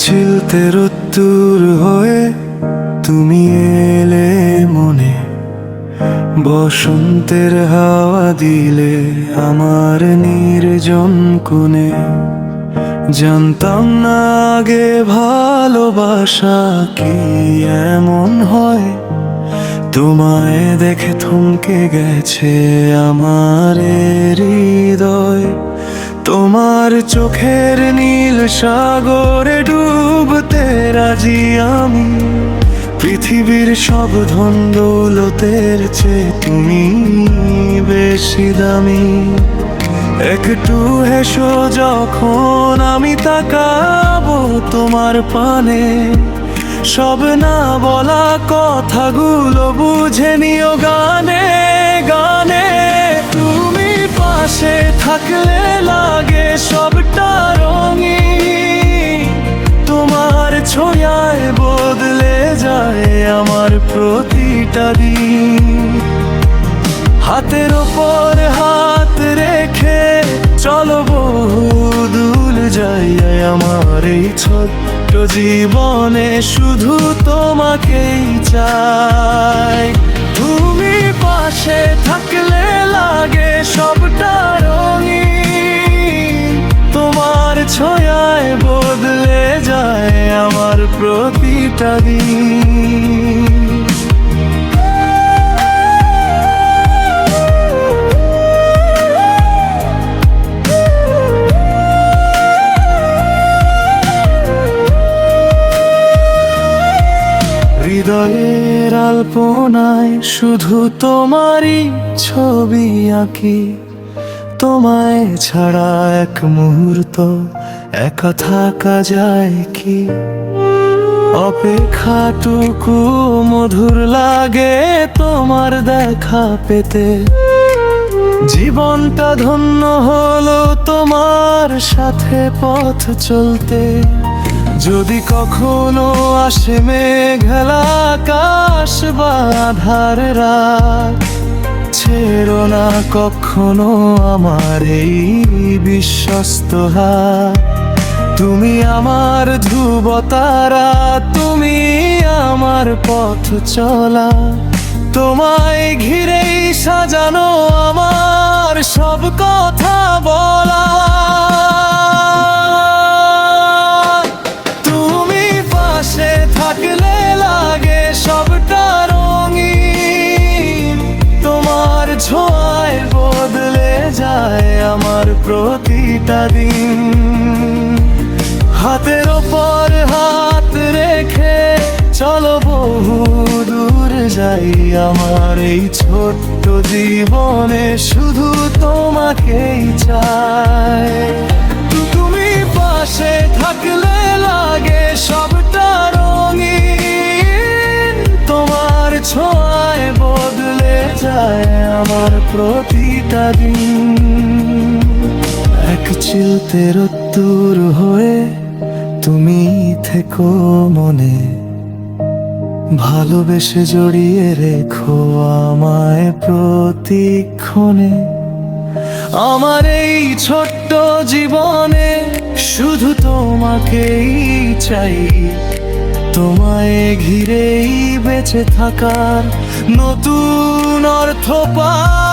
চিলতে রোদ্দুর হয়ে তুমি এলে মনে, বসন্তের হাওয়া দিলে আমার নির্জন কোণে। জানতাম না আগে ভালোবাসা কি এমন হয়, তোমায় দেখে থমকে গেছে আমার হৃদয়। তোমার চোখের নীল সাগরে ডুবতে রাজি আমি, পৃথিবীর সব ধন দৌলতের চেয়ে তুমি বেশি দামি। একটু হেসো যখন আমি তাকাবো তোমার পানে, সব না বলা কথাগুলো বুঝে নিও গানে গানে। তুমি পাশে থাকলে লাগে সবটা রঙিন, তোমার ছোঁয়ায় বদলে যায় আমার প্রতিটা দিন। হাতের ওপর হাত রেখে চলো বহুদূর যাই, আমার এই ছোট্ট জীবনে শুধু তোমাকেই চাই। তুমি পাশে থাকলে লাগে সবটা রঙিন, তোমার ছোঁয়ায় বদলে যায় আমার প্রতিটা দিন। হৃদয়ের আলপনায় শুধু তোমারই ছবি আঁকি, তোমায় ছাড়া এক মুহূর্ত একা থাকা যায় কি? অপেক্ষাটুকু মধুর লাগে তোমার দেখা পেতে, জীবনটা ধন্য হলো তোমার সাথে পথ চলতে। যদি কখনো আসে মেঘলা আকাশ বা আঁধার রাত, ছেড়ো না কখনো আমার এই বিশ্বস্ত হাত। তুমি আমার ধ্রুব তারা, তুমি আমার পথ চলা, তোমায় ঘিরেই সাজানো আমার সব কথা বলা। তুমি পাশে থাকলে লাগে সবটা রঙিন, তোমার ছোঁয়ায় বদলে যায় আমার প্রতিটা দিন। হাতের ওপর হাত রেখে চলো বহুদূর যাই, আমার এই ছোট্ট জীবনে শুধু তোমাকেই চাই। তুমি পাশে থাকলে লাগে সবটা রঙিন, তোমার ছোঁয়ায় বদলে যায় আমার প্রতিটা দিন। এক চিলতে রোদ্দুর হয়ে তুমি থেকো মনে, ভালোবেসে জড়িয়ে রেখো আমায় প্রতিক্ষণে। আমার এই ছোট্ট জীবনে শুধু তোমাকেই চাই, তোমায় ঘিরেই বেঁচে থাকার নতুন অর্থ পাই।